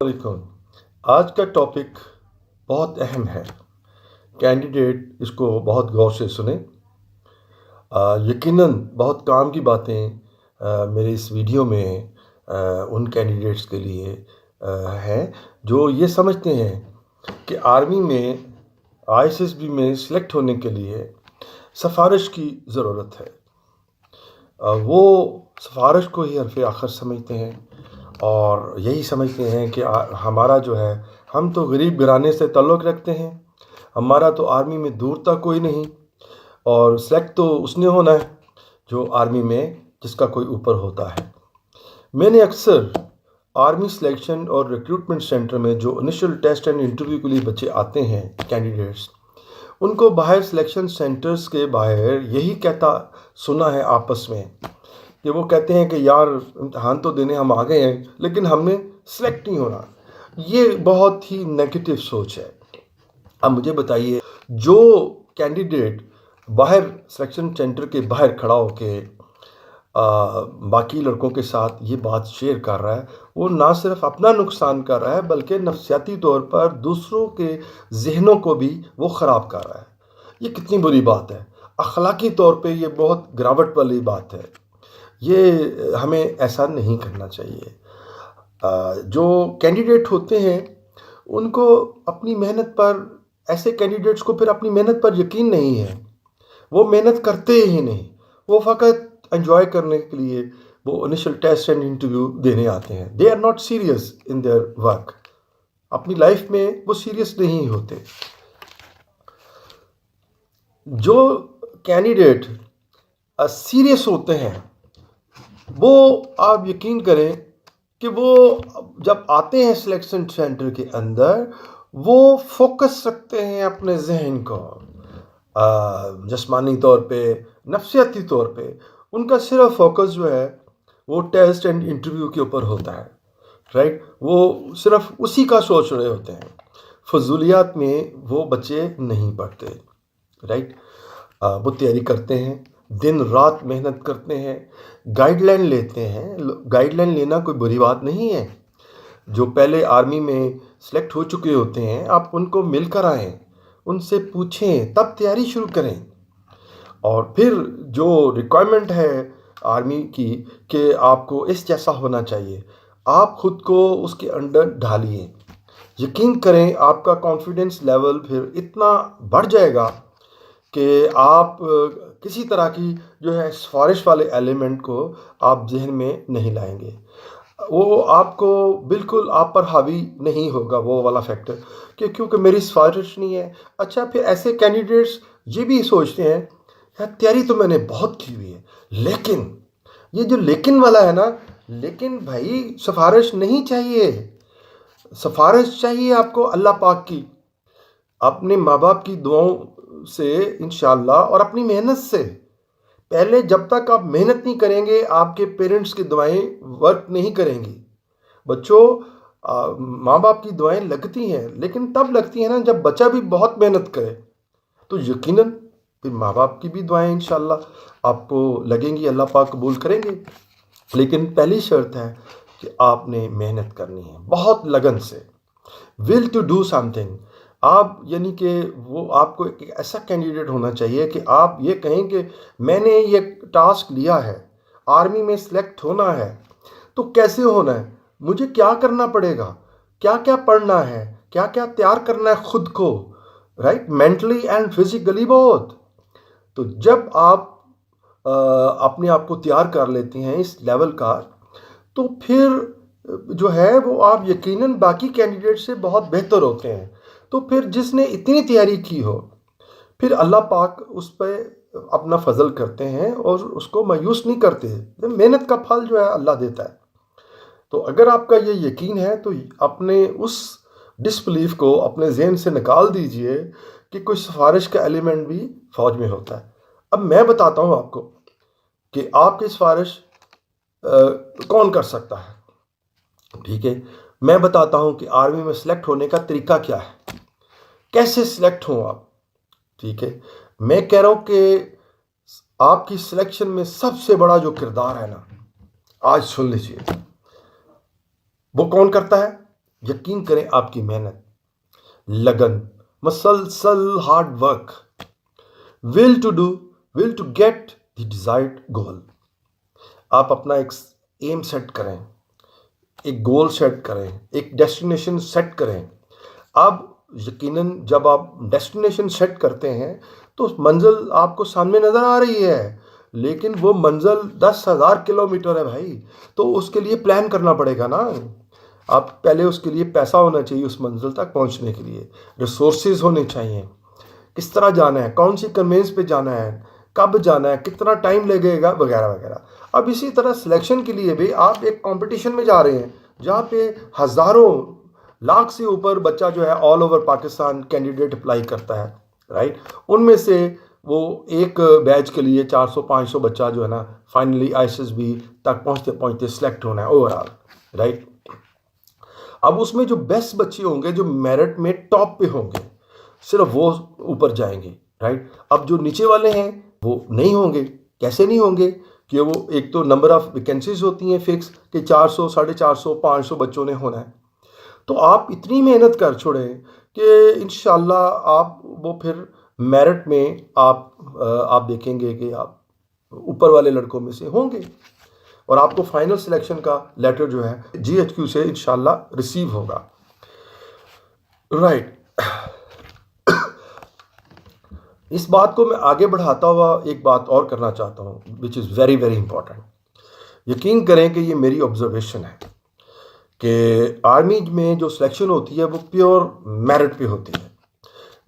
वालेकुम। आज का टॉपिक बहुत अहम है। कैंडिडेट इसको बहुत गौर से सुने। यकीनन बहुत काम की बातें मेरे इस वीडियो में उन कैंडिडेट्स के लिए हैं जो ये समझते हैं कि आर्मी में आईएसएसबी में सिलेक्ट होने के लिए सिफारिश की ज़रूरत है। वो सिफारिश को ही हरफ़ आखिर समझते हैं और यही समझते हैं कि हमारा जो है, हम तो गरीब घराने से ताल्लुक़ रखते हैं, हमारा तो आर्मी में दूर तक कोई नहीं और सेलेक्ट तो उसने होना है जो आर्मी में जिसका कोई ऊपर होता है। मैंने अक्सर आर्मी सिलेक्शन और रिक्रूटमेंट सेंटर में जो इनिशियल टेस्ट एंड इंटरव्यू के लिए बच्चे आते हैं कैंडिडेट्स, उनको बाहर सिलेक्शन सेंटर्स के बाहर यही कहता सुना है आपस में कि वो कहते हैं कि यार इम्तहान तो देने हम आ गए हैं लेकिन हमने सेलेक्ट नहीं होना। ये बहुत ही नेगेटिव सोच है। अब मुझे बताइए, जो कैंडिडेट बाहर सिलेक्शन सेंटर के बाहर खड़ा होके बाकी लड़कों के साथ ये बात शेयर कर रहा है, वो ना सिर्फ अपना नुकसान कर रहा है बल्कि नफसियाती तौर पर दूसरों के जहनों को भी वो ख़राब कर रहा है। ये कितनी बुरी बात है। अखलाकी तौर पे ये बहुत गिरावट वाली बात है। ये हमें ऐसा नहीं करना चाहिए। जो कैंडिडेट होते हैं उनको अपनी मेहनत पर, ऐसे कैंडिडेट्स को फिर अपनी मेहनत पर यकीन नहीं है। वो मेहनत करते ही नहीं, वो फ़कत एंजॉय करने के लिए वो इनिशियल टेस्ट एंड इंटरव्यू देने आते हैं। They are not serious in their work. अपनी लाइफ में वो सीरियस नहीं होते। जो कैंडिडेट सीरियस होते हैं वो, आप यकीन करें कि वो जब आते हैं सिलेक्शन सेंटर के अंदर, वो फोकस रखते हैं अपने जहन को, जिस्मानी तौर पे, नफसियाती तौर पे। उनका सिर्फ फोकस जो है वो टेस्ट एंड इंटरव्यू के ऊपर होता है, राइट। वो सिर्फ उसी का सोच रहे होते हैं। फजूलियात में वो बच्चे नहीं पढ़ते, राइट। वो तैयारी करते हैं, दिन रात मेहनत करते हैं, गाइडलाइन लेते हैं। गाइडलाइन लेना कोई बुरी बात नहीं है। जो पहले आर्मी में सेलेक्ट हो चुके होते हैं, आप उनको मिलकर आएँ, उनसे पूछें, तब तैयारी शुरू करें। और फिर जो रिक्वायरमेंट है आर्मी की कि आपको इस जैसा होना चाहिए, आप ख़ुद को उसके अंडर ढालिए। यकीन करें, आपका कॉन्फिडेंस लेवल फिर इतना बढ़ जाएगा कि आप किसी तरह की जो है सिफारिश वाले एलिमेंट को आप जहन में नहीं लाएंगे। वो आपको बिल्कुल आप पर हावी नहीं होगा वो वाला फैक्टर कि क्योंकि मेरी सिफारिश नहीं है। अच्छा, फिर ऐसे कैंडिडेट्स ये भी सोचते हैं, यार तैयारी तो मैंने बहुत की हुई है, लेकिन ये जो लेकिन वाला है ना, लेकिन भाई सिफारिश नहीं चाहिए। सिफारिश चाहिए आपको अल्लाह पाक की, अपने माँ बाप की दुआओं से इंशाअल्लाह और अपनी मेहनत से। पहले जब तक आप मेहनत नहीं करेंगे, आपके पेरेंट्स की दुआएं वर्क नहीं करेंगी। बच्चों, माँ बाप की दुआएं लगती हैं, लेकिन तब लगती हैं ना जब बच्चा भी बहुत मेहनत करे। तो यकीनन फिर माँ बाप की भी दुआएं इंशाअल्लाह आपको लगेंगी, अल्लाह पाक कबूल करेंगे। लेकिन पहली शर्त है कि आपने मेहनत करनी है बहुत लगन से। Will to do something. आप यानी कि वो आपको एक ऐसा कैंडिडेट होना चाहिए कि आप ये कहें कि मैंने ये टास्क लिया है, आर्मी में सिलेक्ट होना है, तो कैसे होना है, मुझे क्या करना पड़ेगा, क्या क्या पढ़ना है, क्या क्या तैयार करना है खुद को, right, mentally and physically both. तो जब आप अपने आप को तैयार कर लेते हैं इस लेवल का, तो फिर जो है वो आप यकीनन बाकी कैंडिडेट से बहुत बेहतर होते हैं। तो फिर जिसने इतनी तैयारी की हो, फिर अल्लाह पाक उस पर अपना फजल करते हैं और उसको मायूस नहीं करते। मेहनत का फल जो है अल्लाह देता है। तो अगर आपका ये यकीन है तो अपने उस डिसबिलीफ को अपने जहन से निकाल दीजिए कि कोई सिफारिश का एलिमेंट भी फ़ौज में होता है। अब मैं बताता हूँ आपको कि आपकी सिफारिश कौन कर सकता है, ठीक है। मैं बताता हूँ कि आर्मी में सिलेक्ट होने का तरीका क्या है, कैसे सिलेक्ट हों आप, ठीक है। मैं कह रहा हूँ कि आपकी सिलेक्शन में सबसे बड़ा जो किरदार है ना, आज सुन लीजिए, वो कौन करता है। यकीन करें आपकी मेहनत, लगन, मसलसल hard work, will to do, will to get the desired goal. आप अपना एक एम सेट करें, एक गोल सेट करें, एक डेस्टिनेशन सेट करें। अब यकीनन जब आप डेस्टिनेशन सेट करते हैं तो मंजिल आपको सामने नज़र आ रही है, लेकिन वो मंजिल 10,000 किलोमीटर है भाई। तो उसके लिए प्लान करना पड़ेगा ना। आप पहले उसके लिए पैसा होना चाहिए, उस मंजिल तक पहुंचने के लिए रिसोर्सेज होने चाहिए, किस तरह जाना है, कौन सी कन्वेंस पे जाना है, कब जाना है, कितना टाइम लगेगा, वगैरह वगैरह। अब इसी तरह सिलेक्शन के लिए भी आप एक कंपटीशन में जा रहे हैं जहाँ पे हज़ारों लाख से ऊपर बच्चा जो है all over Pakistan candidate apply करता है, राइट। उनमें से वो एक बैच के लिए 400-500 बच्चा जो है ना फाइनली आईएसएसबी तक पहुँचते पहुँचते सिलेक्ट होना है ओवरऑल, राइट। अब उसमें जो बेस्ट बच्चे होंगे, जो मेरिट में टॉप पे होंगे, सिर्फ वो ऊपर जाएंगे, राइट। अब जो नीचे वाले हैं वो नहीं होंगे। कैसे नहीं होंगे? कि वो एक तो नंबर ऑफ वैकेंसीज होती हैं फिक्स कि 400, 450, 500 बच्चों ने होना है। तो आप इतनी मेहनत कर छोड़ें कि इंशाल्लाह आप वो फिर मेरिट में आप देखेंगे कि आप ऊपर वाले लड़कों में से होंगे और आपको फाइनल सिलेक्शन का लेटर जो है जीएचक्यू से इंशाल्लाह रिसीव होगा, राइट। इस बात को मैं आगे बढ़ाता हुआ एक बात और करना चाहता हूँ which is very very important. यकीन करें कि ये मेरी ऑब्जर्वेशन है कि आर्मी में जो सिलेक्शन होती है वो प्योर मेरिट पे होती है।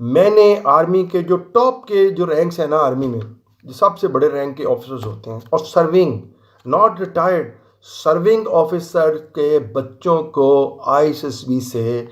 मैंने आर्मी के जो टॉप के जो रैंक्स हैं ना, आर्मी में जो सबसे बड़े रैंक के ऑफिसर्स होते हैं और serving, not retired, serving officer के बच्चों को आईएसएसबी से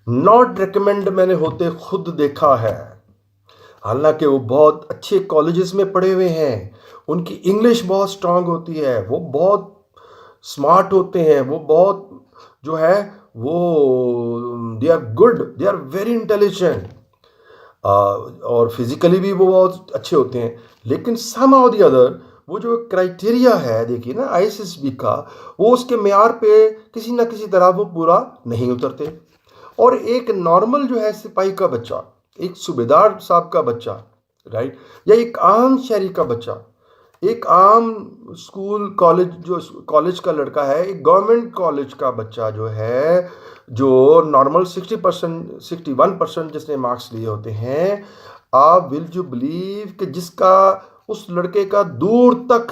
नॉट रिकमेंड मैंने होते खुद देखा है। हालांकि वो बहुत अच्छे कॉलेजेस में पढ़े हुए हैं, उनकी इंग्लिश बहुत स्ट्रांग होती है, वो बहुत स्मार्ट होते हैं, वो बहुत जो है वो they are good, they are very intelligent, और फिजिकली भी वो बहुत अच्छे होते हैं। लेकिन सम ऑफ द अदर वो जो क्राइटेरिया है देखिए ना आईएसएसबी का, वो उसके मेयार पे किसी ना किसी तरह वो पूरा नहीं उतरते। और एक नॉर्मल जो है सिपाही का बच्चा, एक सूबेदार साहब का बच्चा, राइट, या एक आम शहरी का बच्चा, एक आम स्कूल कॉलेज जो कॉलेज का लड़का है, एक गवर्नमेंट कॉलेज का बच्चा जो है, जो नॉर्मल 60%, 61% जिसने मार्क्स लिए होते हैं, आप विल यू बिलीव कि जिसका उस लड़के का दूर तक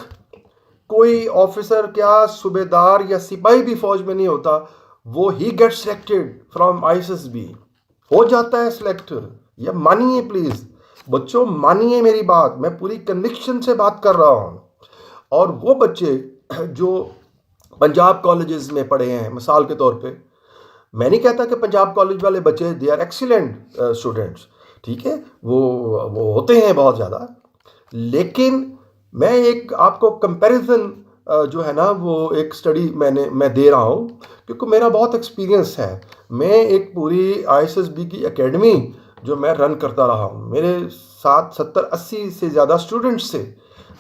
कोई ऑफिसर क्या सूबेदार या सिपाही भी फौज में नहीं होता, वो ही गेट सिलेक्टेड फ्रॉम आईएसएसबी, हो जाता है सिलेक्ट। ये मानिए प्लीज बच्चों, मानिए मेरी बात, मैं पूरी कन्विक्शन से बात कर रहा हूँ। और वो बच्चे जो पंजाब कॉलेजेस में पढ़े हैं, मिसाल के तौर पे, मैं नहीं कहता कि पंजाब कॉलेज वाले बच्चे दे आर एक्सीलेंट स्टूडेंट्स, ठीक है, वो होते हैं बहुत ज़्यादा, लेकिन मैं एक आपको कंपैरिजन जो है ना वो एक स्टडी मैं दे रहा हूँ क्योंकि मेरा बहुत एक्सपीरियंस है। मैं एक पूरी आईएसएसबी की एकेडमी जो मैं रन करता रहा हूँ, मेरे साथ 70-80 से ज़्यादा स्टूडेंट्स थे,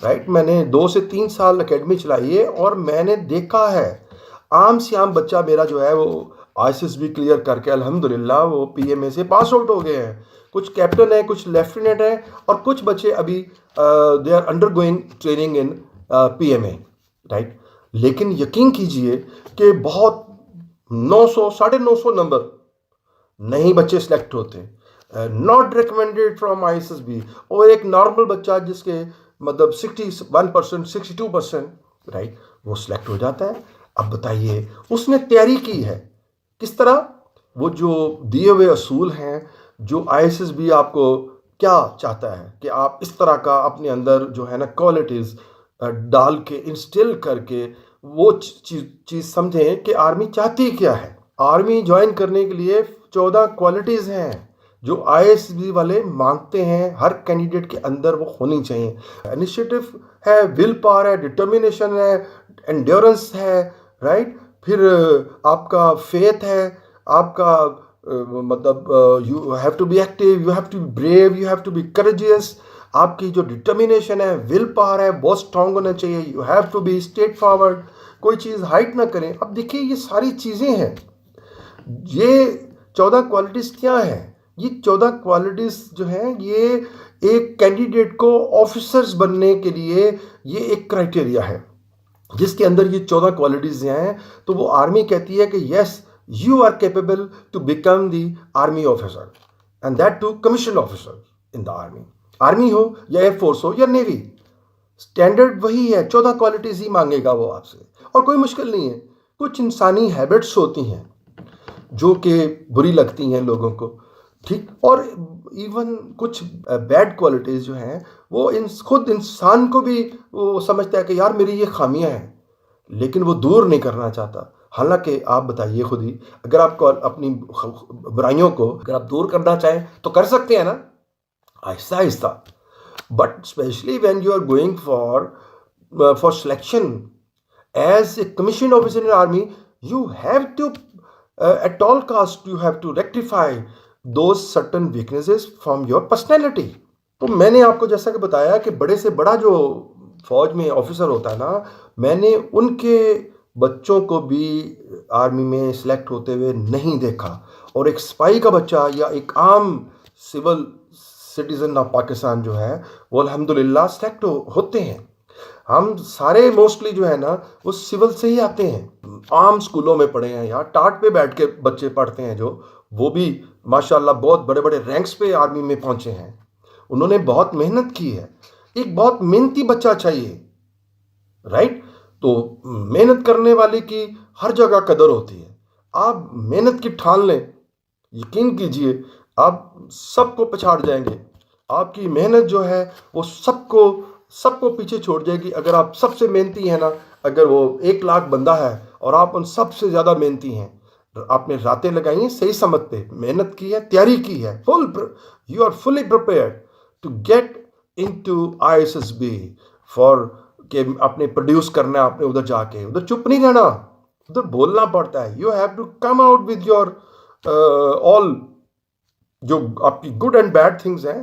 राइट। मैंने 2 से 3 साल एकेडमी चलाई है और मैंने देखा है आम से आम बच्चा मेरा जो है वो आईएसएसबी क्लियर करके अल्हम्दुलिल्लाह वो पीएमए से पास आउट हो गए हैं। कुछ कैप्टन है, कुछ लेफ्टिनेंट है और कुछ बच्चे अभी they are undergoing training in PMA, right. लेकिन यकीन कीजिए कि बहुत 900, 950 नंबर नहीं बच्चे सिलेक्ट होते, नॉट रिकमेंडेड फ्रॉम आईएसएसबी। और एक नॉर्मल बच्चा जिसके मतलब 61%, 62%, राइट, वो सिलेक्ट हो जाता है। अब बताइए उसने तैयारी की है किस तरह, वो जो दिए हुए असूल हैं, जो आईएसएसबी आपको क्या चाहता है कि आप इस तरह का अपने अंदर जो है ना क्वालिटीज़ डाल के इंस्टिल करके वो चीज़ समझें कि आर्मी चाहती क्या है। आर्मी ज्वाइन करने के लिए 14 क्वालिटीज़ हैं जो आईएसबी वाले मांगते हैं, हर कैंडिडेट के अंदर वो होनी चाहिए। इनिशिएटिव है, विल पावर है, डिटर्मिनेशन है, एंड्योरेंस है, राइट। फिर आपका फेथ है, आपका मतलब you have to be active, you have to be brave, you have to be courageous. आपकी जो डिटर्मिनेशन है, विल पावर है, बहुत स्ट्रांग होना चाहिए। You have to be straightforward, कोई चीज़ हाइड ना करें। अब देखिए ये सारी चीज़ें हैं ये 14 क्वालिटीज़ क्या हैं? ये 14 क्वालिटीज़ जो हैं, ये एक कैंडिडेट को ऑफिसर्स बनने के लिए ये एक क्राइटेरिया है, जिसके अंदर ये 14 क्वालिटीज़ हैं। तो वो आर्मी कहती है कि yes, you are capable to become the army officer, and that too commission officer in the army. Army हो या एयरफोर्स हो या नेवी, स्टैंडर्ड वही है, 14 क्वालिटीज़ ही मांगेगा वो आपसे, और कोई मुश्किल नहीं है। कुछ इंसानी हैबिट्स होती हैं जो कि बुरी लगती हैं लोगों को, ठीक, और इवन कुछ बैड क्वालिटीज़ जो हैं वो खुद इंसान को भी वो समझता है कि यार मेरी ये खामियां हैं, लेकिन वो दूर नहीं करना चाहता। हालांकि आप बताइए खुद ही, अगर आपको अपनी बुराइयों को अगर आप दूर करना चाहें तो कर सकते हैं ना, आहिस्ता आहिस्ता। But specially when you are going for selection as a commissioned officer in the army, you have to at all cost you have to rectify those certain weaknesses from your personality. तो मैंने आपको जैसा कि बताया कि बड़े से बड़ा जो फौज में ऑफिसर होता है ना, मैंने उनके बच्चों को भी आर्मी में सिलेक्ट होते हुए नहीं देखा, और एक स्पाई का बच्चा या एक आम सिविल सिटीजन ऑफ पाकिस्तान जो है वो अल्हम्दुलिल्लाह सिलेक्ट होते हैं। हम सारे मोस्टली जो है ना वो सिविल से ही आते हैं, आम स्कूलों में पढ़े हैं, यहाँ टाट पे बैठ के बच्चे पढ़ते हैं जो, वो भी माशाल्लाह बहुत बड़े बड़े रैंक्स पे आर्मी में पहुंचे हैं। उन्होंने बहुत मेहनत की है। एक बहुत मेहनती बच्चा चाहिए, राइट। तो मेहनत करने वाले की हर जगह कदर होती है। आप मेहनत की ठान लें, यकीन कीजिए आप सबको पछाड़ जाएंगे। आपकी मेहनत जो है वो सबको पीछे छोड़ जाएगी। अगर आप सबसे मेहनती हैं ना, अगर वो 1 लाख बंदा है और आप उन सबसे ज़्यादा मेहनती हैं, आपने रातें लगाई हैं सही समझ पे, मेहनत की है, तैयारी की है, you are fully prepared to get into ISSB for के आपने प्रोड्यूस करना है, आपने उधर जाके उधर चुप नहीं रहना, उधर बोलना पड़ता है। You have to come out with your all जो आपकी गुड एंड बैड थिंग्स हैं।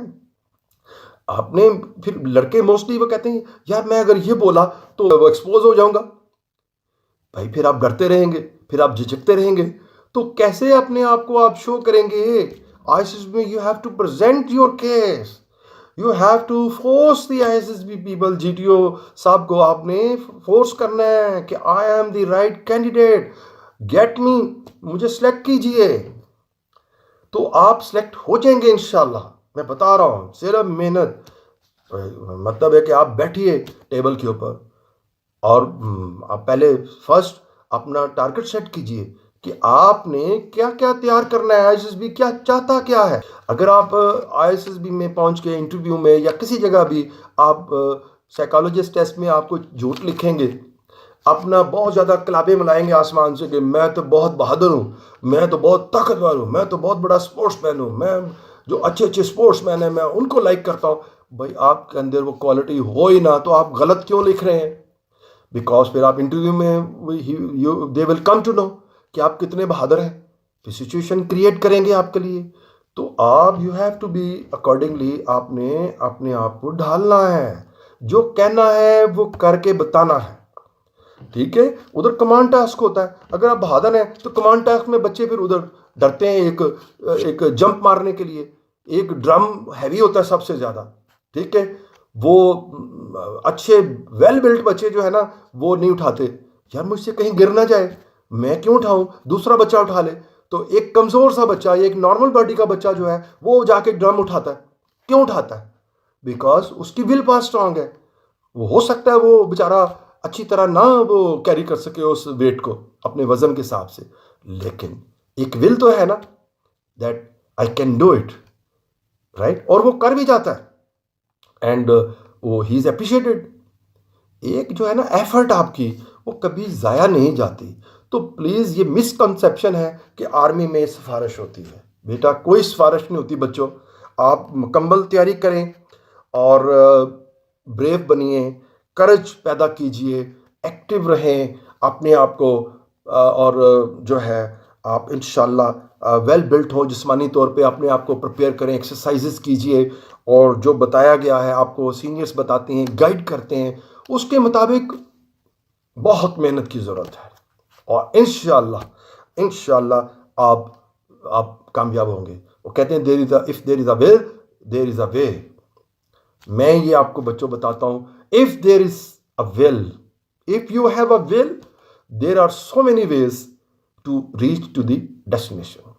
आपने फिर लड़के मोस्टली वो कहते हैं यार मैं अगर ये बोला तो एक्सपोज हो जाऊंगा, भाई फिर आप डरते रहेंगे, फिर आप झिझकते रहेंगे, तो कैसे अपने आप को आप शो करेंगे? ISSB में you have to present your case, you have to force the ISSB people. GTO साहब को आपने फोर्स करना है कि I am the right candidate, get me, मुझे सिलेक्ट कीजिए। तो आप सिलेक्ट हो जाएंगे इंशाल्लाह, मैं बता रहा हूँ। सिर्फ मेहनत, मतलब है कि आप बैठिए टेबल के ऊपर और आप पहले फर्स्ट अपना टारगेट सेट कीजिए कि आपने क्या क्या तैयार करना है, ISSB क्या चाहता क्या है। अगर आप ISSB में पहुंच के इंटरव्यू में या किसी जगह भी आप साइकोलॉजिस्ट टेस्ट में आपको झूठ लिखेंगे, अपना बहुत ज़्यादा कलाबे मिलाएंगे आसमान से कि मैं तो बहुत बहादुर हूँ, मैं तो बहुत ताकतवर हूँ, मैं तो बहुत बड़ा स्पोर्ट्समैन हूँ, मैं जो अच्छे अच्छे स्पोर्ट्समैन हैं मैं उनको लाइक करता हूँ। भाई आपके अंदर वो क्वालिटी हो ही ना तो आप गलत क्यों लिख रहे हैं? बिकॉज फिर आप इंटरव्यू में they will come to know कि आप कितने बहादुर हैं, फिर सिचुएशन क्रिएट करेंगे आपके लिए। तो आप you have to be accordingly, आपने अपने आप को ढालना है, जो कहना है वो करके बताना है, ठीक है। उधर कमांड टास्क होता है, अगर आप बहादुर हैं तो कमांड टास्क में बच्चे फिर उधर डरते हैं एक जंप मारने के लिए। एक ड्रम हैवी होता है सबसे ज़्यादा, ठीक है, वो अच्छे वेल बिल्ट बच्चे जो है ना वो नहीं उठाते, यार मुझसे कहीं गिर ना जाए, मैं क्यों उठाऊं, दूसरा बच्चा उठा ले। तो एक कमज़ोर सा बच्चा, एक नॉर्मल बॉडी का बच्चा जो है वो जाके ड्रम उठाता है। क्यों उठाता है? बिकॉज उसकी विल पावर स्ट्रांग है। वो हो सकता है वो बेचारा अच्छी तरह ना वो कैरी कर सके उस वेट को अपने वजन के हिसाब से, लेकिन एक विल तो है ना, that I can do it, right, और वो कर भी जाता है एंड वो ही इज अप्रिशिएटेड। एक जो है ना एफर्ट आपकी वो कभी ज़ाया नहीं जाती। तो प्लीज़, ये मिसकंसेप्शन है कि आर्मी में सिफारिश होती है। बेटा कोई सिफारिश नहीं होती बच्चों। आप मुकम्मल तैयारी करें और ब्रेव बनिए, करज पैदा कीजिए, एक्टिव रहें अपने आप को, और जो है आप इंशाल्लाह वेल बिल्ट हो जिस्मानी तौर पे, अपने आप को प्रिपेयर करें, एक्सरसाइजेस कीजिए, और जो बताया गया है आपको सीनियर्स बताते हैं, गाइड करते हैं, उसके मुताबिक बहुत मेहनत की ज़रूरत है। और इंशाल्लाह आप कामयाब होंगे। वो कहते हैं if there is a will there is a way. मैं ये आपको बच्चों बताता हूं, if there is a will, if you have a will, there are so many ways to reach to the destination.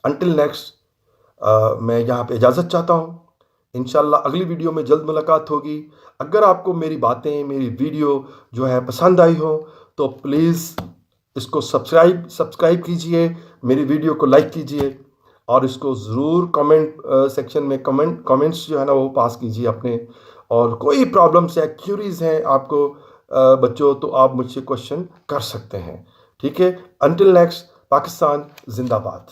Until next, मैं यहाँ पे इजाज़त चाहता हूँ। इंशाल्लाह अगली वीडियो में जल्द मुलाकात होगी। अगर आपको मेरी बातें, मेरी वीडियो जो है पसंद आई हो, तो प्लीज़ इसको सब्सक्राइब कीजिए, मेरी वीडियो को लाइक कीजिए, और इसको ज़रूर कमेंट सेक्शन में कमेंट्स जो है ना वो पास कीजिए अपने। और कोई प्रॉब्लम्स या क्यूरीज हैं आपको बच्चों, तो आप मुझसे क्वेश्चन कर सकते हैं। ठीक है, अंटिल नेक्स्ट, पाकिस्तान जिंदाबाद।